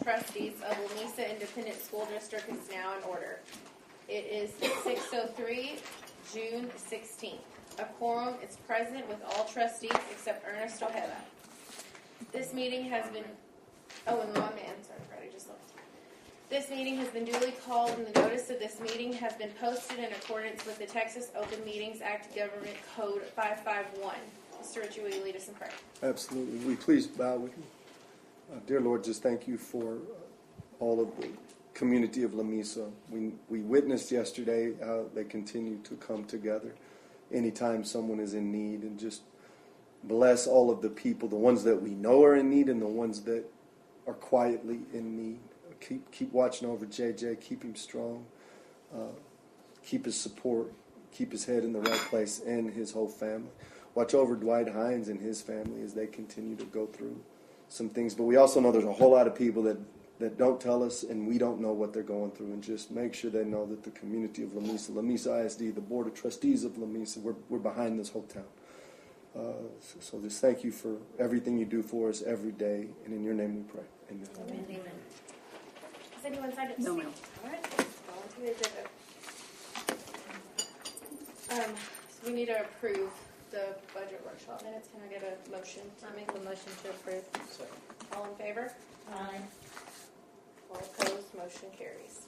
Trustees of Lamesa Independent School District is now in order. It is 6:03, June 16th. A quorum is present with all trustees except Ernest Ojeda. This meeting has been, and one man, sorry, Freddie just left. This meeting has been duly called and the notice of this meeting has been posted in accordance with the Texas Open Meetings Act Government Code 551. Mr. Ritchie, will you lead us in prayer? Absolutely. Will you please bow with me? Dear Lord, just thank you for all of the community of Lamesa. We witnessed yesterday how they continue to come together anytime someone is in need, and just bless all of the people, the ones that we know are in need and the ones that are quietly in need. Keep watching over JJ, keep him strong, keep his support, keep his head in the right place, and his whole family. Watch over Dwight Hines and his family as they continue to go through some things. But we also know there's a whole lot of people that don't tell us, and we don't know what they're going through. And just make sure they know that the community of Lamesa ISD, the Board of Trustees of Lamesa, we're behind this whole town. So just thank you for everything you do for us every day. And in your name we pray. Amen. Amen. Amen. Has anyone signed up to No, speak? ma'am. All right, go on to the agenda. So we need to approve the budget workshop minutes. Can I get a motion? I make a motion to approve. Second. All in favor? Aye. All opposed? Motion carries.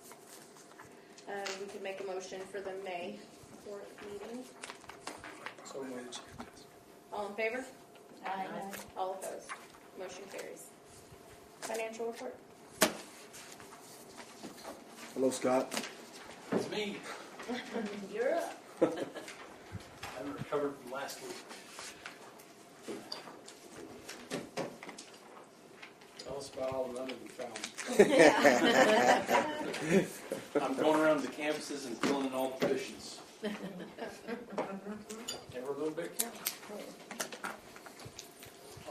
We could make a motion for the May 4th meeting. So moved. All in favor? Aye. All opposed? Motion carries. Financial report? Hello, Scott. It's me. You're up. I haven't recovered from last week. Tell us about all the money we found. I'm going around the campuses and filling in all the positions. Never a little bit count.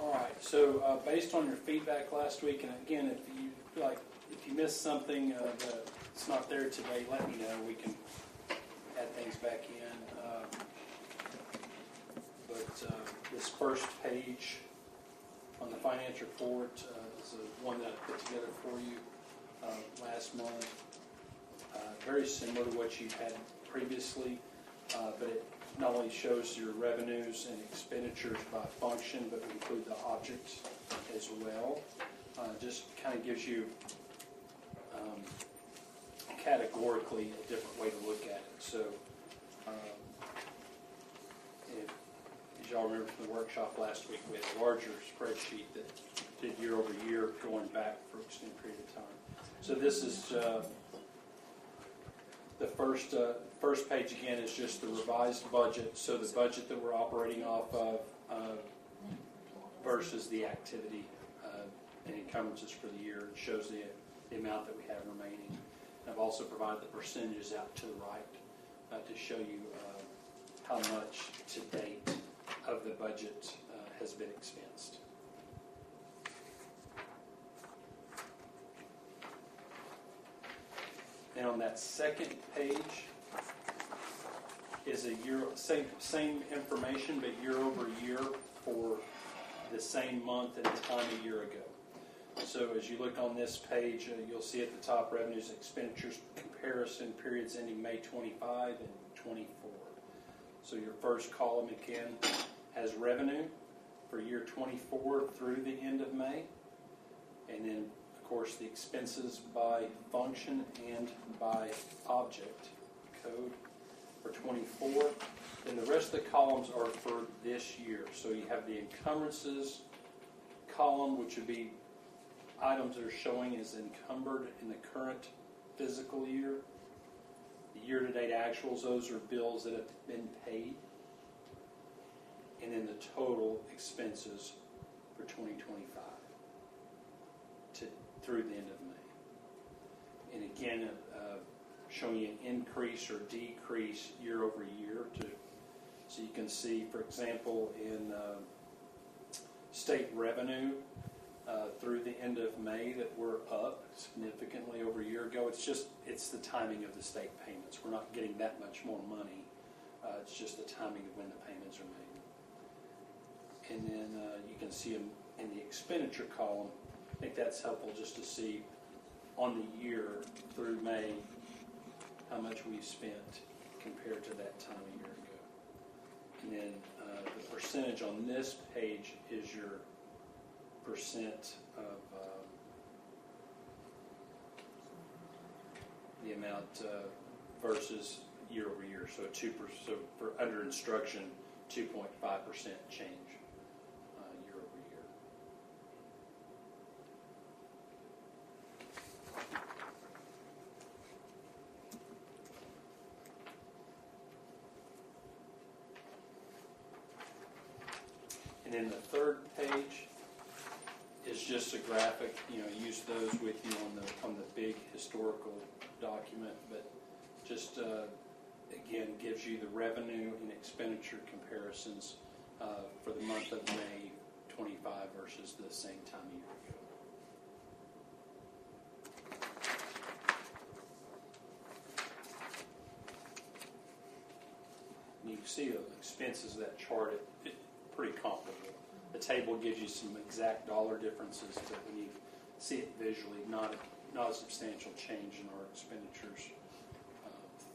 All right. So based on your feedback last week, and again, if you missed something that's not there today, let me know. We can add things back in. But this first page on the financial report is one that I put together for you last month. Very similar to what you had previously, but it not only shows your revenues and expenditures by function, but we include the objects as well. Just kind of gives you categorically a different way to look at it. So, as y'all remember from the workshop last week, we had a larger spreadsheet that did year over year going back for an extended period of time. So this is the first page again is just the revised budget. So the budget that we're operating off of versus the activity and encumbrances for the year. It shows the amount that we have remaining. And I've also provided the percentages out to the right to show you how much to date of the budget has been expensed. And on that second page is a year same information, but year over year for the same month and time a year ago. So as you look on this page, you'll see at the top revenues and expenditures comparison periods ending May 25 and 24. So your first column again has revenue for year 24 through the end of May, and then of course the expenses by function and by object code for 24. Then the rest of the columns are for this year. So you have the encumbrances column, which would be items that are showing as encumbered in the current fiscal year. The year-to-date actuals, those are bills that have been paid. And then the total expenses for 2025 through the end of May. And again, showing you an increase or decrease year over year. So you can see, for example, in state revenue, through the end of May that we're up significantly over a year ago. It's the timing of the state payments. We're not getting that much more money. It's just the timing of when the payments are made. And then you can see in the expenditure column, think that's helpful just to see on the year through May how much we've spent compared to that time a year ago. And then the percentage on this page is your percent of the amount versus year over year. So 2%. So for under instruction, 2.5% change year over year. And then the third page is just a graphic. Use those with you on the big historical document, but just again gives you the revenue and expenditure comparisons for the month of May 25 versus the same time a year ago. And you can see the expenses of that chart, it's pretty comparable. The table gives you some exact dollar differences, but when you see it visually, not a substantial change in our expenditures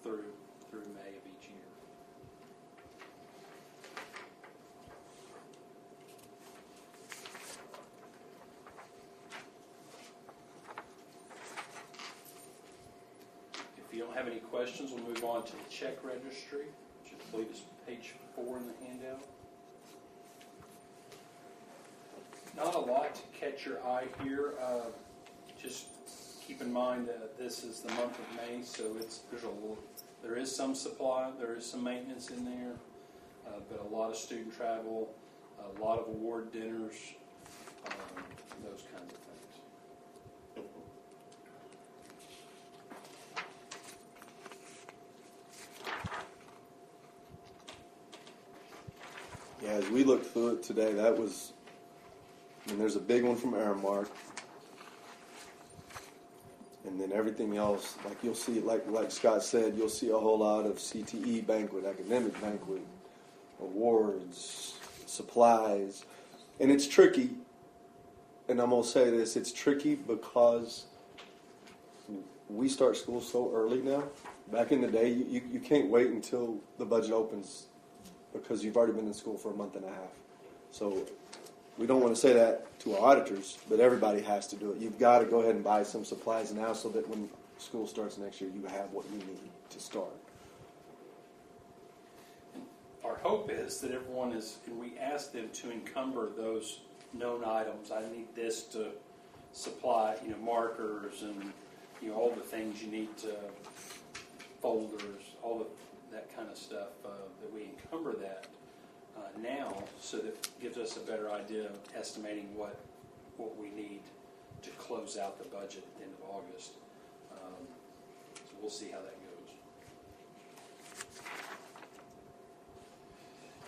through May of each year. If you don't have any questions, we'll move on to the check registry, which I believe is page 4 in the handout. Not a lot to catch your eye here. Just keep in mind that this is the month of May, so there is some supply, there is some maintenance in there, but a lot of student travel, a lot of award dinners, those kinds of things. Yeah, as we looked through it today, there's a big one from Aramark. And then everything else, like you'll see, like Scott said, you'll see a whole lot of CTE banquet, academic banquet, awards, supplies. And it's tricky, and I'm going to say this, it's tricky because we start school so early now. Back in the day, you can't wait until the budget opens because you've already been in school for a month and a half. So we don't want to say that to our auditors, but everybody has to do it. You've got to go ahead and buy some supplies now so that when school starts next year, you have what you need to start. Our hope is that everyone and we ask them to encumber those known items. I need this to supply, markers and, all the things you need to, folders, all of that kind of stuff, that we encumber that now, so that it gives us a better idea of estimating what we need to close out the budget at the end of August. So we'll see how that goes.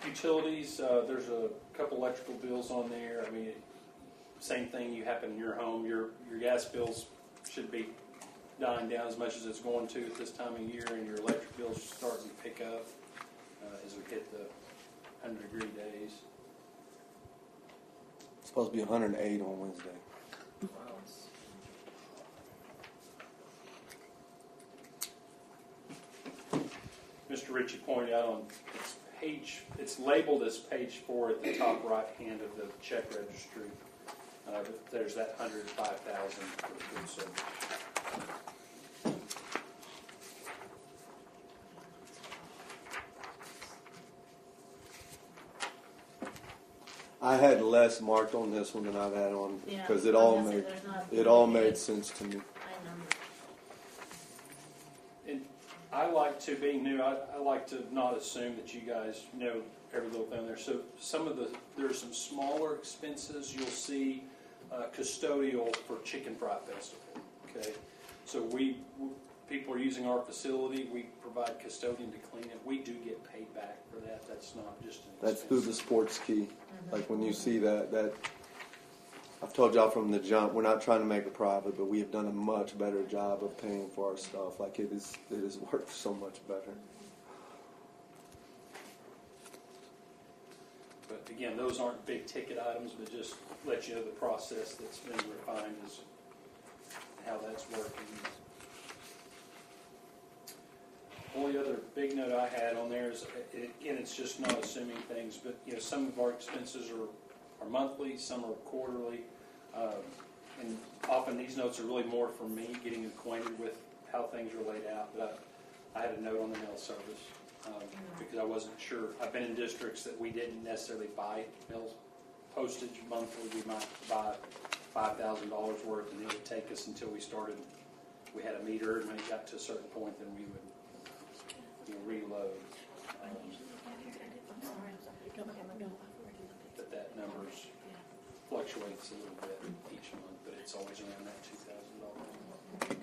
Utilities, there's a couple electrical bills on there. I mean, same thing you happen in your home. Your gas bills should be dying down as much as it's going to at this time of year, and your electric bills are starting to pick up as we hit the 100-degree days. It's supposed to be 108 on Wednesday. Mr. Ritchie pointed out on it's labeled as page 4 at the top right hand of the check registry. There's that 105,000 for food service. I had less marked on this one than I've had on because it all made sense to me. And I like to, being new, I like to not assume that you guys know every little thing there. So there's some smaller expenses you'll see custodial for Chicken Fry Festival. Okay, so people are using our facility. We provide custodian to clean it. We do get paid back for that. That's not just an expense. That's through the sports key. Like when you see that I've told y'all from the jump, we're not trying to make a profit, but we have done a much better job of paying for our stuff. Like it is worth so much better. But again, those aren't big ticket items, but just let you know the process that's been refined is how that's working. Only other big note I had on there is, again, it's just not assuming things, but some of our expenses are monthly, some are quarterly, and often these notes are really more for me getting acquainted with how things are laid out. But I had a note on the mail service because I wasn't sure. I've been in districts that we didn't necessarily buy mail postage monthly. We might buy $5,000 worth, and it would take us until we had a meter, and when it got to a certain point, then we would reload. But that numbers fluctuates a little bit each month, but it's always around that $2,000.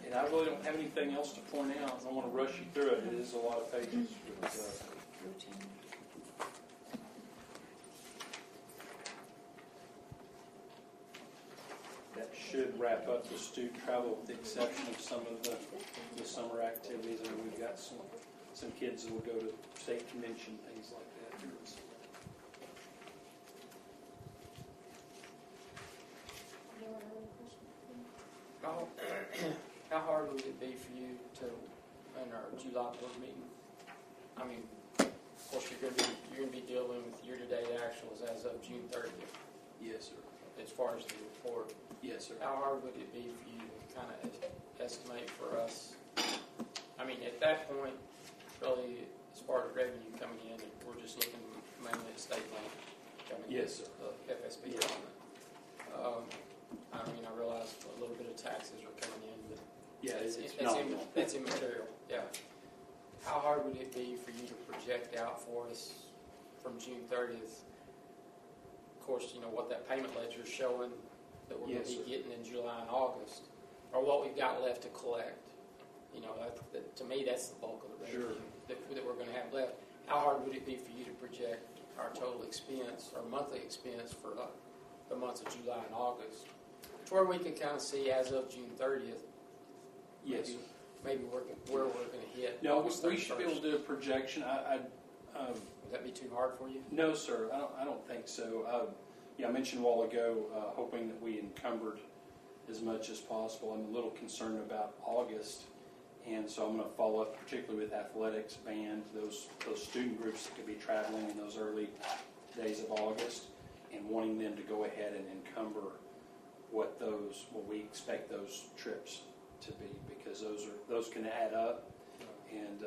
And I really don't have anything else to point out. I don't want to rush you through it. It is a lot of pages. But, that should wrap up the student travel with the exception of some of the summer activities. I mean, we've got some kids that will go to state convention, things like that. How hard would it be for you to, in our July board meeting? I mean, of course, you're going to be dealing with year-to-date actuals as of June 30th. Yes, sir. As far as the report. Yes, sir. How hard would it be for you to kind of estimate for us? I mean, at that point, really, as far as revenue coming in, we're just looking mainly at state land coming in. Yes, sir. The FSB element. I mean, I realize a little bit of taxes are coming in, but Yeah, it's nominal. that's immaterial. Yeah. How hard would it be for you to project out for us from June 30th? Of course, what that payment ledger is showing that we're Yes, going to be sir. getting in July and August, or what we've got left to collect. To me, that's the bulk of the revenue that we're going to have left. How hard would it be for you to project our total expense, or monthly expense for the months of July and August, to where we can kind of see as of June 30th? Yes, sir. Maybe where we're going to hit. No, August we should be able 31st. to do a projection. Would that be too hard for you? No, sir. I don't think so. I mentioned a while ago, hoping that we encumbered as much as possible. I'm a little concerned about August, and so I'm going to follow up, particularly with athletics, band, those student groups that could be traveling in those early days of August, and wanting them to go ahead and encumber what we expect those trips to be, because those can add up, and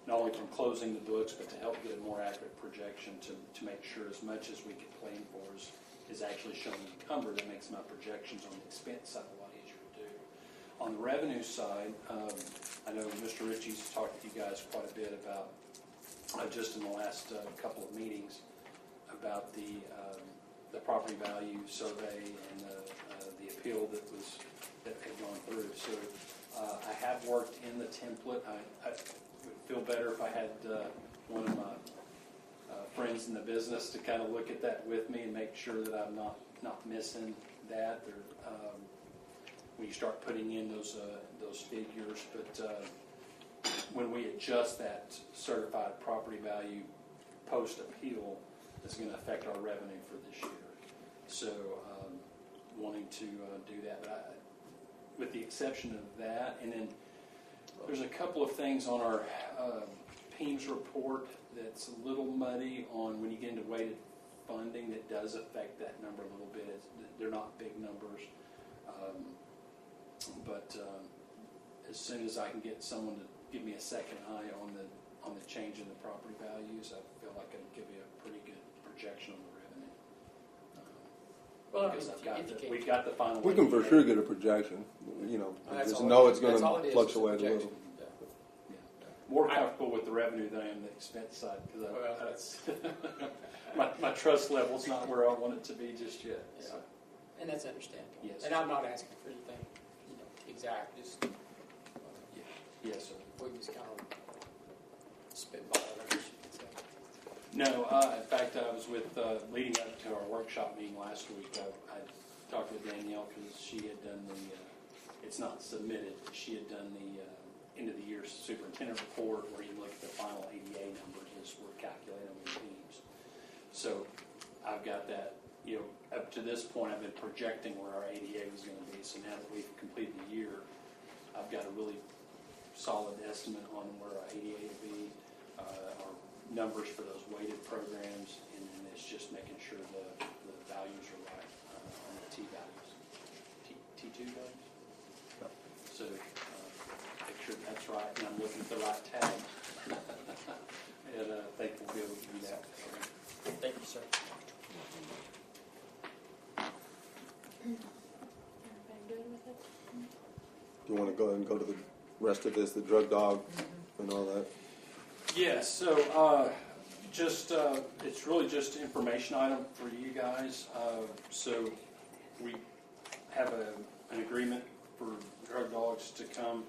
not only from closing the books, but to help get a more accurate projection to make sure as much as we can plan for is actually shown encumbered. That makes my projections on the expense side a lot easier to do. On the revenue side, I know Mr. Ritchie's talked to you guys quite a bit about, just in the last couple of meetings, about the property value survey and the appeal that had gone through. So I have worked in the template. I would feel better if I had one of my friends in the business to kind of look at that with me and make sure that I'm not missing that. When you start putting in those figures, but when we adjust that certified property value post appeal, it's going to affect our revenue for this year. So wanting to do that, but with the exception of that, and then there's a couple of things on our PEMS report that's a little muddy on when you get into weighted funding that does affect that number a little bit. They're not big numbers, but as soon as I can get someone to give me a second eye on the change in the property values, I feel like I can give you a pretty good projection on the revenue. Well, Because we've got the final. We can for sure get a projection. That's Just all know it it's is. going That's all to it is, fluctuate is a a little. projection. More comfortable with the revenue than I am the expense side, because Well, that's my trust level's not where I want it to be just yet. Yeah. So, And that's understandable. Yes. And I'm not asking for anything, exact. Just yes, sir. we just kind of spitball it, I guess you could say. No, in fact, I was leading up to our workshop meeting last week. I talked with Danielle because she had done it's not submitted, but she had done the end of the year superintendent report where you look at the final ADA numbers as we're calculating the teams. So I've got that, up to this point I've been projecting where our ADA was going to be. So now that we've completed the year, I've got a really solid estimate on where our ADA will be, our numbers for those weighted programs, and then it's just making sure the values are right on the T values. T2 values? So make sure that's right, and I'm looking at the right tab. And I think we'll be able to do that. Thank you, sir. Everybody good with it? You want to go ahead and go to the rest of this, the drug dog and all that? Yes, so it's really just an information item for you guys. So we have an agreement for drug dogs to come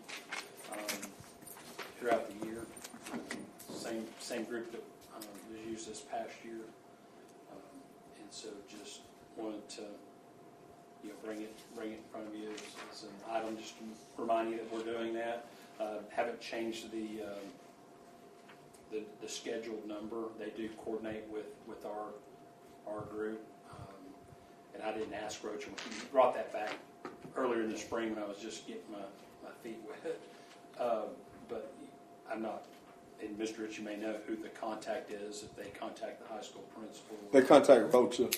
throughout the year. Same group that was used this past year. And so just wanted to bring it in front of you as an item, just to remind you that we're doing that. Haven't changed the scheduled number. They do coordinate with our group. And I didn't ask Roach. He brought that back earlier in the spring when I was just getting my feet wet. But I'm not, and Mr. Rich, you may know who the contact is if they contact the high school principal. They contact Rocha,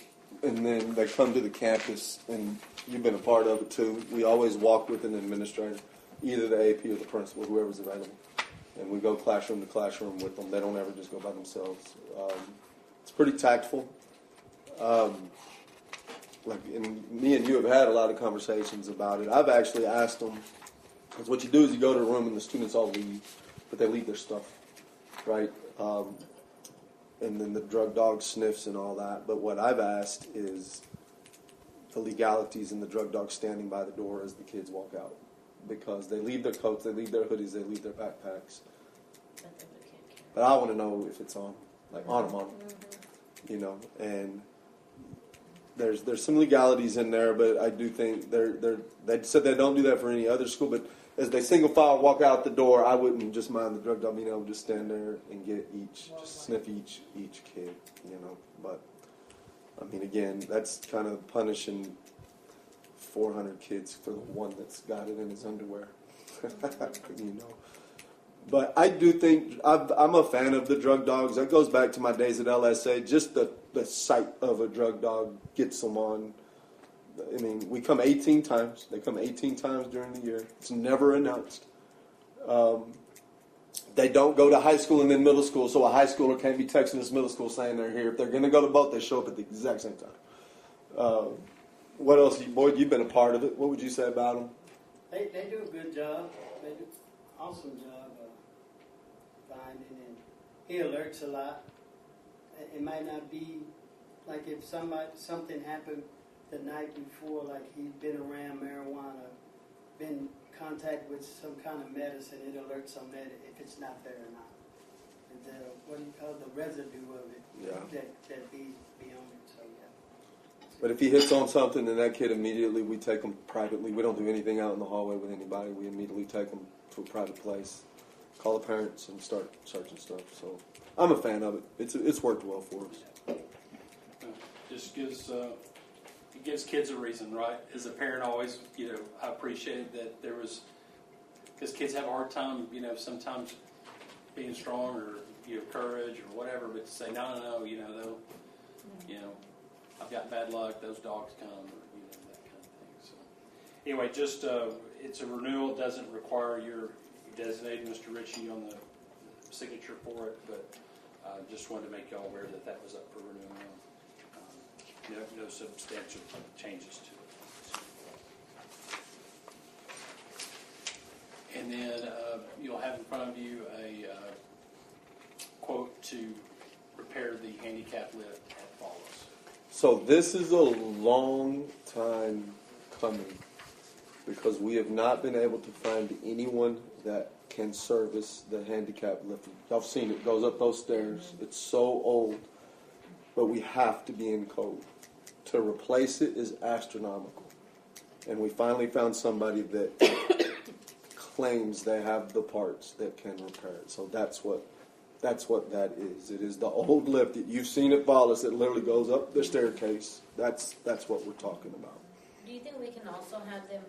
and then they come to the campus, and you've been a part of it too. We always walk with an administrator, either the AP or the principal, whoever's available. And we go classroom to classroom with them. They don't ever just go by themselves. It's pretty tactful. And me and you have had a lot of conversations about it. I've actually asked them, because what you do is you go to a room and the students all leave, but they leave their stuff, right? And then the drug dog sniffs and all that. But what I've asked is the legalities and the drug dog standing by the door as the kids walk out. Because they leave their coats, they leave their hoodies, they leave their backpacks. But I want to know if it's on, like on them, and there's some legalities in there, but I do think they said they don't do that for any other school, but as they single file walk out the door, I wouldn't just mind the drug dog being able to just stand there and get just sniff each kid, But I mean, again, that's kind of punishing 400 kids for the one that's got it in his underwear, But I do think I'm a fan of the drug dogs. That goes back to my days at LSA. Just the sight of a drug dog gets them on. I mean, we come 18 times. They come 18 times during the year. It's never announced. They don't go to high school and then middle school, so a high schooler can't be texting this middle school saying they're here. If they're going to go to both, they show up at the exact same time. What else, Boyd? You've been a part of it. What would you say about them? They do a good job. They do an awesome job of finding, and he alerts a lot. It might not be like if something happened the night before, like he'd been around marijuana, been in contact with some kind of medicine, it alerts on that if it's not there or not. What do you call it? The residue of it. Yeah. That be on it. So yeah. But if he hits on something, then that kid immediately, we take him privately. We don't do anything out in the hallway with anybody. We immediately take him to a private place, call the parents, and start searching stuff. So I'm a fan of it. It's worked well for us. Just gives kids a reason, right? As a parent, always, I appreciated that there was, because kids have a hard time, sometimes being strong or courage or whatever, but to say no, they'll, I've got bad luck, those dogs come, or that kind of thing. So anyway, just it's a renewal. It doesn't require your designated Mr. Ritchie on the signature for it, but just wanted to make you all aware that was up for renewal. No substantial changes to it. And then you'll have in front of you a quote to repair the handicap lift at Follows. So this is a long time coming because we have not been able to find anyone that can service the handicap lift. Y'all have seen it. It goes up those stairs. It's so old, but we have to be in code. To replace it is astronomical. And we finally found somebody that claims they have the parts that can repair it. So that's what that is. It is the old lift that you've seen at Wallace that literally goes up the staircase. That's what we're talking about. Do you think we can also have them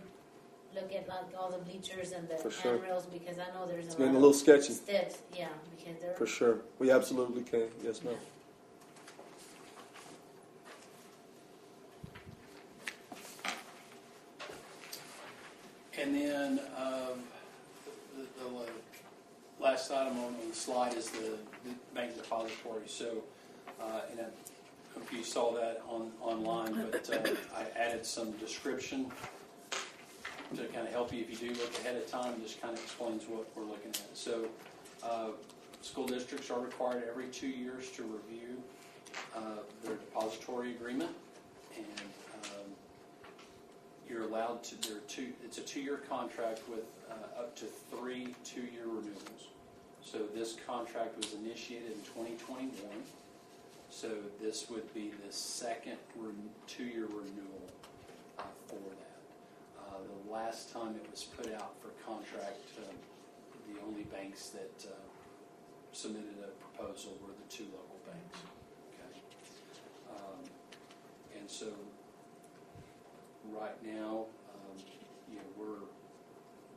look at like all the bleachers and the For sure. handrails, because I know there's It's a getting lot a little sketchy. of steps, yeah, because they're For sure. We absolutely can. Yes, ma'am. And then the last item on the slide is the bank depository. So, and I hope you saw that online, but I added some description to kind of help you if you do look ahead of time. Just kind of explains what we're looking at. So, school districts are required every 2 years to review their depository agreement, and you're allowed to. It's a 2-year contract with up to 3 2-year renewals. So this contract was initiated in 2021. So this would be the second 2-year renewal for that. The last time it was put out for contract, the only banks that submitted a proposal were the 2 local banks. Okay, and so right now, we're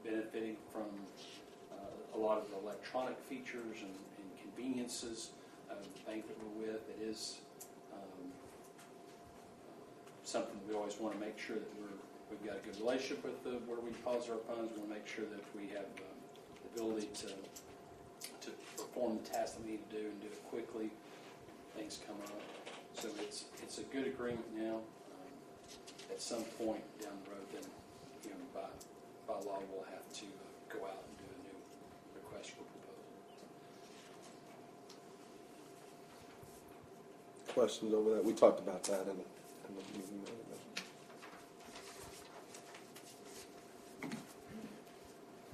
benefiting from a lot of the electronic features and conveniences of the bank that we're with. It is something we always want to make sure that we've got a good relationship with where we deposit our funds. We want to make sure that we have the ability to perform the tasks that we need to do and do it quickly. Things come up, so it's a good agreement now. At some point down the road, then by law we'll have to go out and do a new request for proposal. Questions over that? We talked about that in the meeting.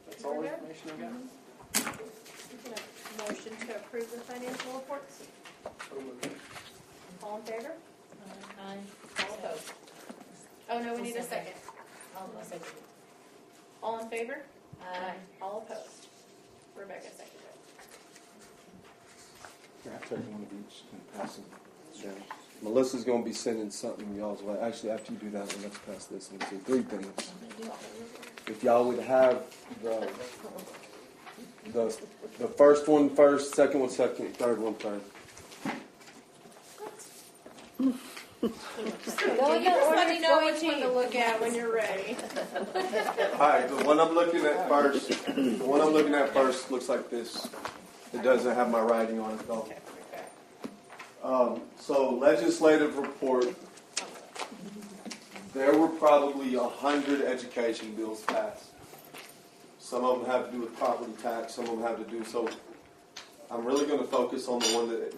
That's all the information I got. Motion to approve the financial reports. All in favor? Aye. All opposed? Oh, no, we need a second. I'll second. All in favor? Aye. All opposed? Rebecca seconded. I'll take one of each and pass them down. Melissa's going to be sending something y'all's way. Actually, after you do that one, let's pass this one. So 3 things. If y'all would have the first one first, second one second, third one third. You just let me know which one to look at when you're ready. All right, the one I'm looking at first looks like this. It doesn't have my writing on it though. So legislative report. There were probably 100 education bills passed. Some of them have to do with property tax. Some of them have to do so. I'm really going to focus on the one that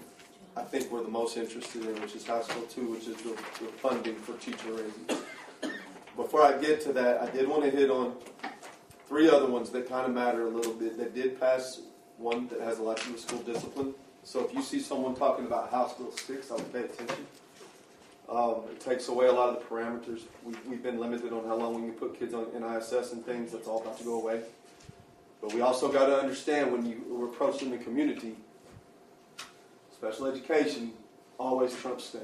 I think we're the most interested in, which is House Bill 2, which is the funding for teacher raises. Before I get to that, I did want to hit on 3 other ones that kind of matter a little bit that did pass. One that has a lot to do with school discipline. So if you see someone talking about House Bill 6, I would pay attention. It takes away a lot of the parameters. We've been limited on how long we can put kids on NISS and things. That's all about to go away. But we also got to understand when you're approaching the community, special education always trumps state.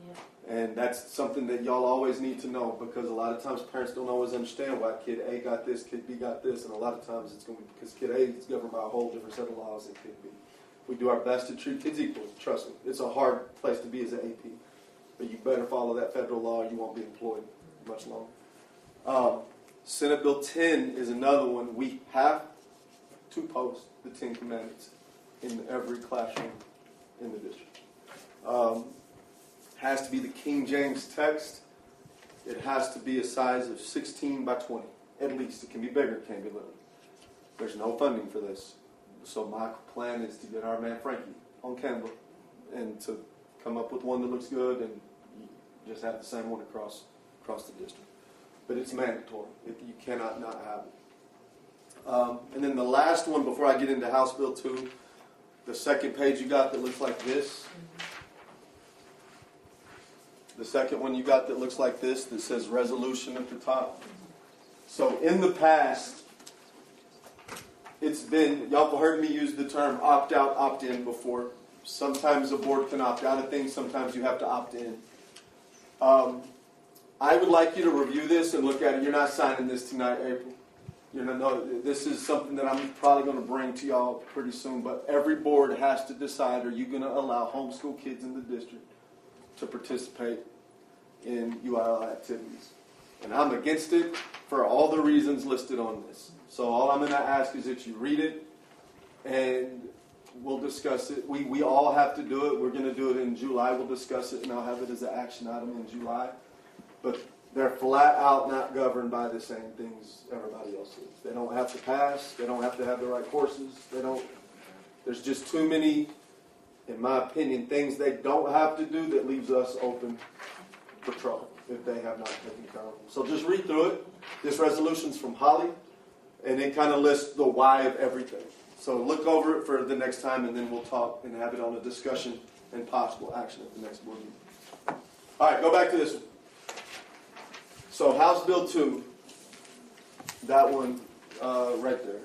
Yeah. And that's something that y'all always need to know, because a lot of times parents don't always understand why kid A got this, kid B got this, and a lot of times it's going to be because kid A is governed by a whole different set of laws than kid B. We do our best to treat kids equally. Trust me, it's a hard place to be as an AP. But you better follow that federal law or you won't be employed much longer. Senate Bill 10 is another one. We have to post the 10 Commandments in every classroom in the district. Has to be the King James text. It has to be a size of 16 by 20, at least. It can be bigger, it can't be little. There's no funding for this. So my plan is to get our man Frankie on Canva and to come up with one that looks good and just have the same one across the district. But it's mandatory. You cannot not have it. And then the last one, before I get into House Bill 2, the second page you got that looks like this. The second one you got that looks like this, that says resolution at the top. So in the past, it's been, y'all have heard me use the term opt out, opt in before. Sometimes a board can opt out of things, sometimes you have to opt in. I would like you to review this and look at it. You're not signing this tonight, April. No, this is something that I'm probably going to bring to y'all pretty soon, but every board has to decide, are you going to allow homeschool kids in the district to participate in UIL activities? And I'm against it for all the reasons listed on this. So all I'm going to ask is that you read it, and we'll discuss it. We all have to do it. We're going to do it in July. We'll discuss it, and I'll have it as an action item in July. But they're flat out not governed by the same things everybody else is. They don't have to pass. They don't have to have the right courses. There's just too many, in my opinion, things they don't have to do that leaves us open for trouble if they have not taken care of them. So just read through it. This resolution's from Holly, and it kind of lists the why of everything. So look over it for the next time, and then we'll talk and have it on a discussion and possible action at the next board meeting. All right, go back to this one. So House Bill 2, that one right there.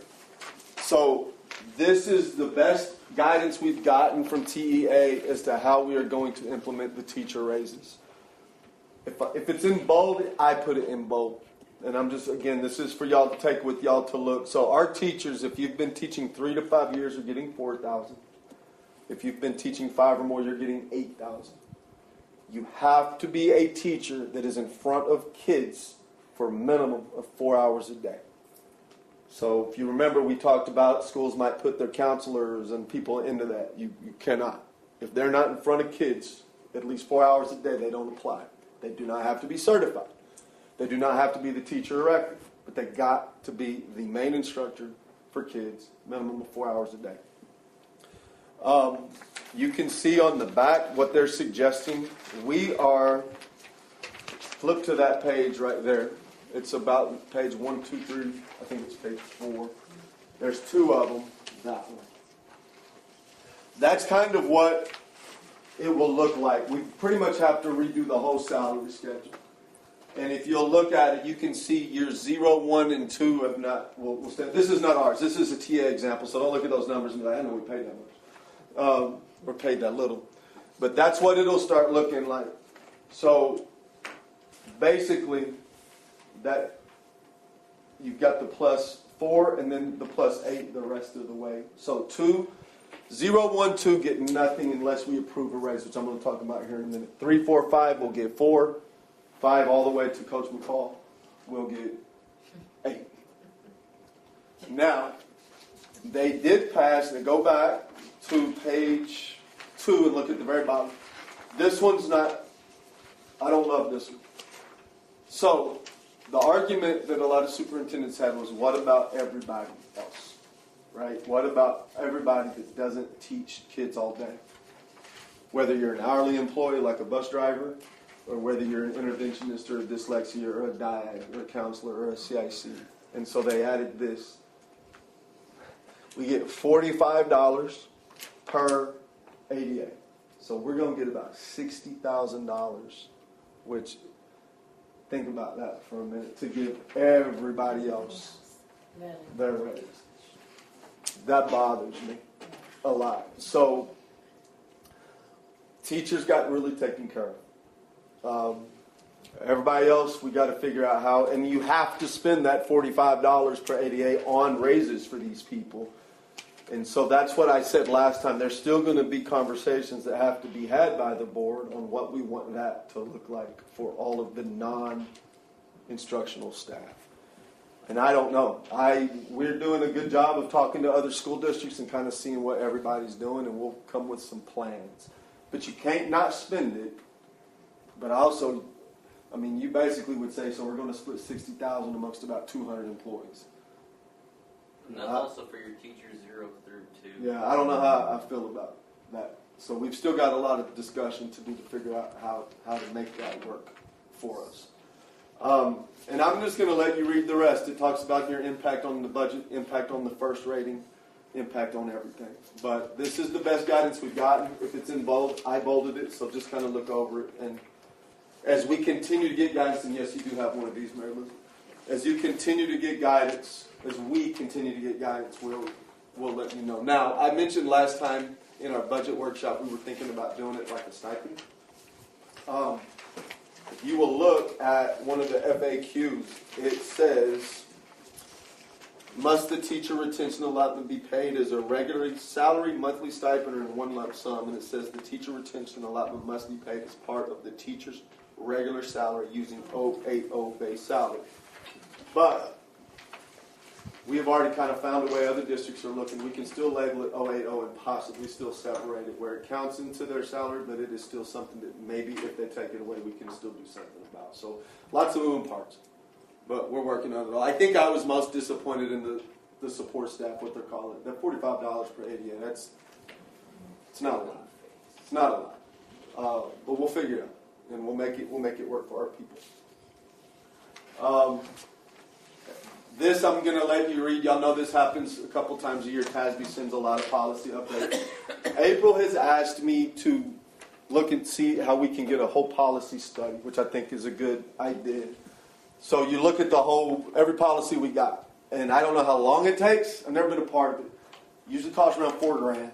So this is the best guidance we've gotten from TEA as to how we are going to implement the teacher raises. If it's in bold, I put it in bold. And I'm just, again, this is for y'all to take with y'all to look. So our teachers, if you've been teaching 3 to 5 years, are getting $4,000. If you've been teaching 5 or more, you're getting $8,000. You have to be a teacher that is in front of kids for a minimum of 4 hours a day. So if you remember, we talked about schools might put their counselors and people into that. You cannot. If they're not in front of kids at least 4 hours a day, they don't apply. They do not have to be certified. They do not have to be the teacher elected, but they got to be the main instructor for kids, minimum of 4 hours a day. You can see on the back what they're suggesting. Flip to that page right there. It's about page 1, 2, 3. I think it's page 4. There's 2 of them. That one. That's kind of what it will look like. We pretty much have to redo the whole salary schedule. And if you'll look at it, you can see years 0, 1, and 2 have not. This is not ours. This is a TA example, so don't look at those numbers and be like, I know we paid that much. We're paid that little. But that's what it'll start looking like. So basically, that you've got the +4 and then the +8 the rest of the way. So 0, 1, 2 get nothing unless we approve a raise, which I'm going to talk about here in a minute. 3, 4, 5 will get 4. 5 all the way to Coach McCall will get 8. Now, they did pass, and go back to page 2 and look at the very bottom. This one's not, I don't love this one. So, the argument that a lot of superintendents had was, what about everybody else? Right? What about everybody that doesn't teach kids all day? Whether you're an hourly employee like a bus driver, or whether you're an interventionist or a dyslexia or a DIAG or a counselor or a CIC. And so they added this. We get $45 per ADA. So we're going to get about $60,000, which, think about that for a minute, to give everybody else their raise. That bothers me a lot. So teachers got really taken care of. Everybody else, we got to figure out how, and you have to spend that $45 per ADA on raises for these people. And so that's what I said last time. There's still going to be conversations that have to be had by the board on what we want that to look like for all of the non-instructional staff. And I don't know. We're doing a good job of talking to other school districts and kind of seeing what everybody's doing, and we'll come with some plans. But you can't not spend it. But also, I mean, you basically would say, so we're going to split $60,000 amongst about 200 employees. And that's also for your teachers 0 through 2. Yeah, I don't know how I feel about that. So we've still got a lot of discussion to do to figure out how to make that work for us. And I'm just going to let you read the rest. It talks about your impact on the budget, impact on the first rating, impact on everything. But this is the best guidance we've gotten. If it's in bold, I bolded it, so just kind of look over it. And as we continue to get guidance, and yes, you do have one of these, Mary Liz. as you continue to get guidance, as we continue to get guidance, we'll let you know. Now, I mentioned last time in our budget workshop we were thinking about doing it like a stipend. If you will look at one of the FAQs, it says, must the teacher retention allotment be paid as a regular salary, monthly stipend, or in one lump sum? And it says the teacher retention allotment must be paid as part of the teacher's regular salary using 080 base salary. But we have already kind of found a way other districts are looking. We can still label it 080 and possibly still separate it where it counts into their salary, but it is still something that maybe if they take it away, we can still do something about. So lots of moving parts. But we're working on it all. I think I was most disappointed in the support staff, what they're calling it. That $45 per ADA, it's not a lot. It's not a lot. But we'll figure it out. And we'll make it work for our people. This I'm going to let you read. Y'all know this happens a couple times a year. TASB sends a lot of policy updates. April has asked me to look and see how we can get a whole policy study, which I think is a good idea. So you look at every policy we got. And I don't know how long it takes. I've never been a part of it. Usually costs around $4,000.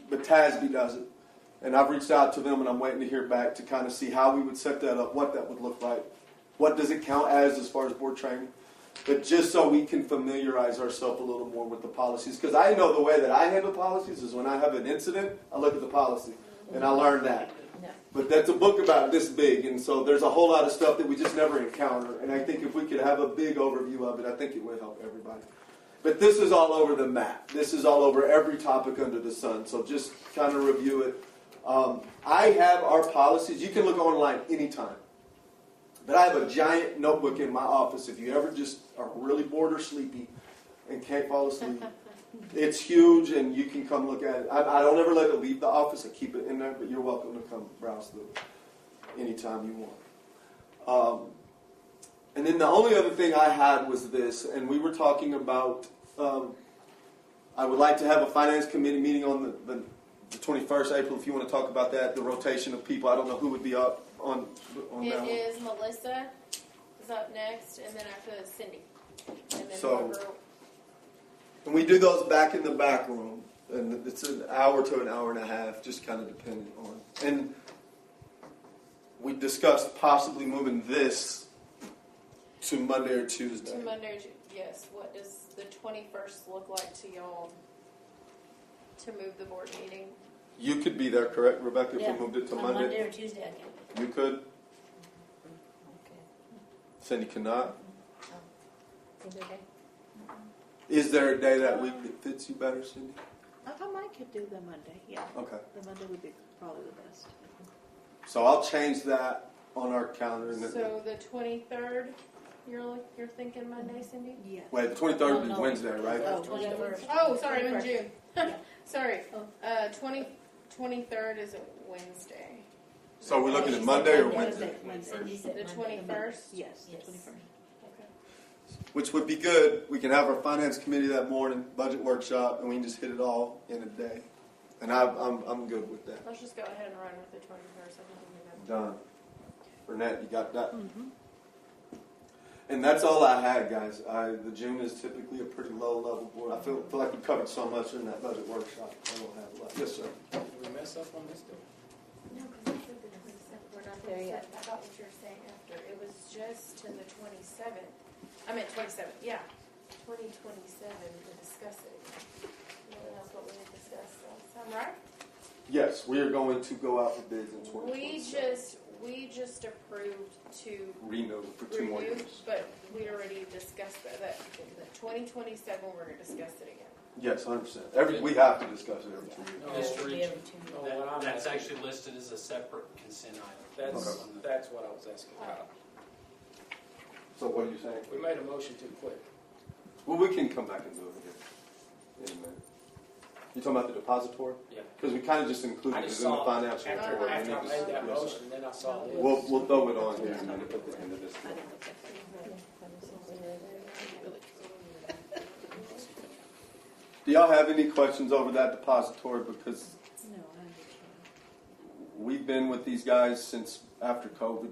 But TASB does it. And I've reached out to them and I'm waiting to hear back to kind of see how we would set that up, what that would look like. What does it count as far as board training? But just so we can familiarize ourselves a little more with the policies. Because I know the way that I handle policies is when I have an incident, I look at the policy. And I learn that. But that's a book about this big, and so there's a whole lot of stuff that we just never encounter. And I think if we could have a big overview of it, I think it would help everybody. But this is all over the map. This is all over every topic under the sun. So just kind of review it. I have our policies. You can look online anytime. But I have a giant notebook in my office. If you ever just are really bored or sleepy and can't fall asleep, it's huge, and you can come look at it. I don't ever let it leave the office. I keep it in there, but you're welcome to come browse through it anytime you want. And then the only other thing I had was this, and we were talking about, I would like to have a finance committee meeting on the 21st April, if you want to talk about that, the rotation of people. I don't know who would be up on that one. It is Melissa is up next, and then after that, Cindy. And then So- whoever. And we do those back in the back room, and it's an hour to an hour and a half, just kind of depending on. And we discussed possibly moving this to Monday or Tuesday. To Monday, yes. What does the 21st look like to y'all to move the board meeting? You could be there, correct, Rebecca, if Yeah, we moved it to on Monday? Monday or Tuesday, I can. You could. Okay. Cindy cannot. Is it okay? Is there a day that week that fits you better, Cindy? I might could do the Monday, yeah. Okay. The Monday would be probably the best. So I'll change that on our calendar. And So the 23rd, you're thinking Monday, Cindy? Yes. wait, the 23rd would be No. Wednesday, right? Oh, 21st. Oh, sorry, I'm in June. Yeah. Sorry. Oh. 23rd is a Wednesday. So we're looking She at said Monday or Monday. Wednesday? Wednesday. Cindy said The Monday. 21st? Yes, the Yes. 21st. Which would be good. We can have our finance committee that morning, budget workshop, and we can just hit it all in a day. And I'm good with that. Let's just go ahead and run with the 21st. I think we'll be Done. Burnett, you got that? Mm-hmm. And that's all I had, guys. The June is typically a pretty low level board. I feel like we covered so much in that budget workshop. I don't have a lot. Yes, sir. Did we mess up on this though? No, because I said that it was, we're not there yet. I got what you were saying after. It was just to the 27th. I meant 27th, yeah. 2027 to discuss it. That's what we had discussed last time, right? Yes, we are going to go out for bids in 2027. We just approved to Renew for 2 more review, years. but we already discussed that in the 2027, we're going to discuss it again. Yes, 100%. We have to discuss it every 2 years. No, Just to It'll be reach- every 2 no, weeks. what I'm That's asking- actually listed as a separate consent item. That's what I was asking about. So what are you saying? We made a motion too quick. Well, we can come back and do it again in a minute. You talking about the depository? Yeah. Because we kind of just I included just it in the saw, financial after report. I made that Yes, sir. motion, then I saw this. We'll throw it on here in a minute at the end of this. Do y'all have any questions over that depository? Because No, I understand. we've been with these guys since after COVID.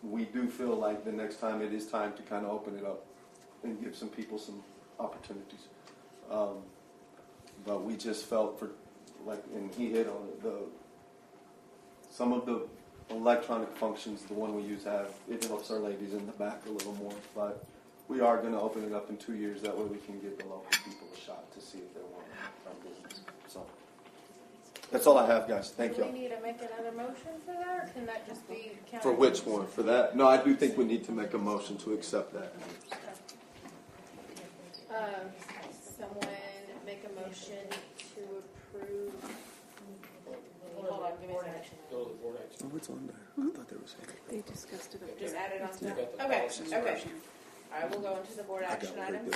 We do feel like the next time it is time to kind of open it up. and give some people some opportunities. But we just felt and he hit on it, some of the electronic functions, the one we use it helps our ladies in the back a little more, but we are going to open it up in 2 years. That way we can give the local people a shot to see if they want our business. So that's all I have, guys. Thank Do you. we need to make another motion for that, or can that just be counted? For which one? For that? No, I do think we need to make a motion to accept that. Someone make a motion to approve. Hold on, give me a second. Go to the board action. Oh, it's on there. I thought there was anything. They discussed it up Just there. add it on It's to You not- that. got the Okay, policies okay. version. I will go into the board action items.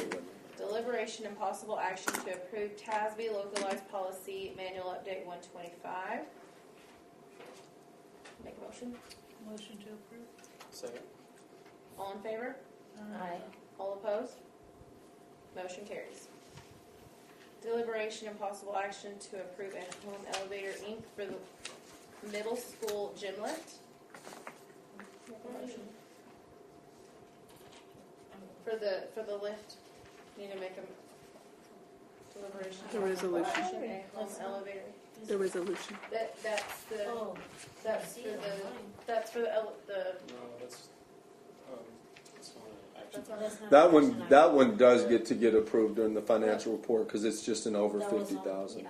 Deliberation and possible action to approve TASB localized policy manual update 125. Make a motion. Motion to approve. Second. All in favor? Aye. All opposed? Motion carries. Deliberation and possible action to approve a home elevator Inc. for the middle school gym lift. Make a motion. For the lift, need to make a deliberation. The resolution. Action, a home elevator. The resolution. That's the, Oh, that's see for it the, online. that's for the, No, that's not an action. that's on. That's not an action That item. one does get approved during the financial report because it's just an over That was on- 50,000. yeah.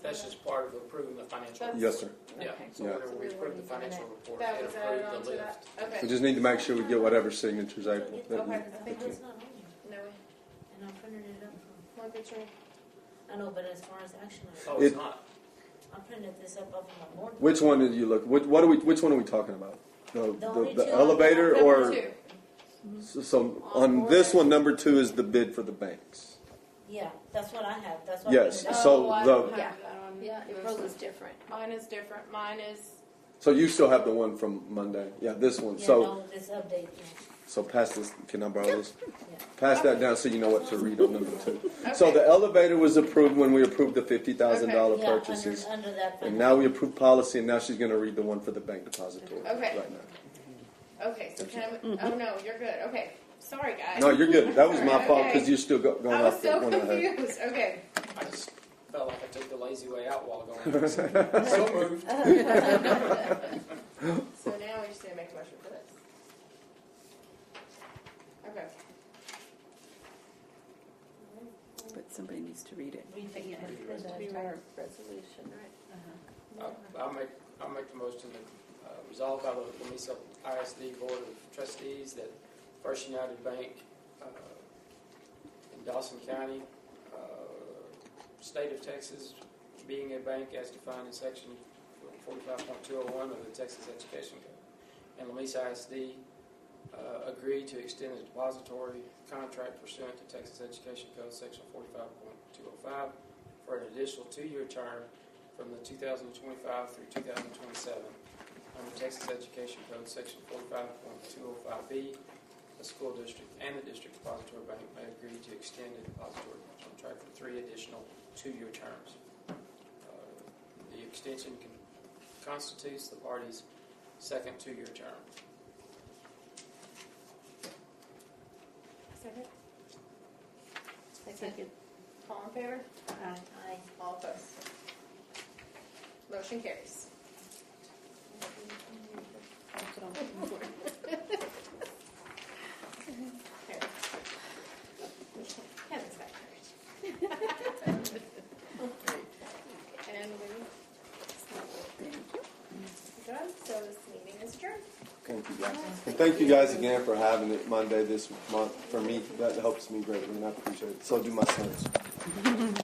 That's just part of approving the financial. That's- Yes, sir. Yeah, Okay. so Yeah. whenever we approve the financial report, That it was added approved onto the that, lift. We okay. just need to make sure we get whatever signatures April. that we- Okay. I think that's not on there. No, And I printed it up from, one picture. I know, but as far as action Oh, items, it's not. I printed this up off of my board. Which one did you look? Which one are we talking about? The only two elevator Number or 2. so on this one? Number 2 is the bid for the banks. Yeah, that's what I have, that's what I Yes, printed up. so I the- don't have that on. Yeah, this yours one. is different. Mine is different. Mine is, So you still have the one from Monday? Yeah, this one. Yeah, So no, this update, yeah. so pass this. Can I borrow this? Yeah. Pass that down so you know what to read on number 2. okay. So the elevator was approved when we approved the $50,000 Yeah, purchases. under that. And now we approve policy, and now she's going to read the one for the bank depository. Okay. Right now. Okay, so can I, oh no, you're good. Okay. Sorry, guys. No, you're good. That was my fault Okay. because you're still going I was off so the one I had. confused. Okay. I just felt like I took the lazy way out while going. So moved. So now we just need to make a motion for this. Okay. But somebody needs to read it. Read the Beware. Resolution, right? I'll make the motion that resolved by the Lamesa ISD Board of Trustees that First United Bank in Dawson County, State of Texas, being a bank as defined in Section 45.201 of the Texas Education Code, and Lamesa ISD agreed to extend the depository contract pursuant to Texas Education Code Section 45.205 for an additional 2-year term from the 2025 through 2027. Under Texas Education Code Section 45.205B, the school district and the district depository bank may agree to extend the depository contract for 3 additional 2-year terms. The extension constitutes the parties' second 2-year term. Second? Second. All in favor? Aye. All opposed? Motion carries. I'll put on the board. Here. Kevin's back there. And we Thank you. done, so this meeting is adjourned. Thank you, guys. And thank you guys again for having it Monday this month. For me, that helps me greatly, and I appreciate it. So do my sons.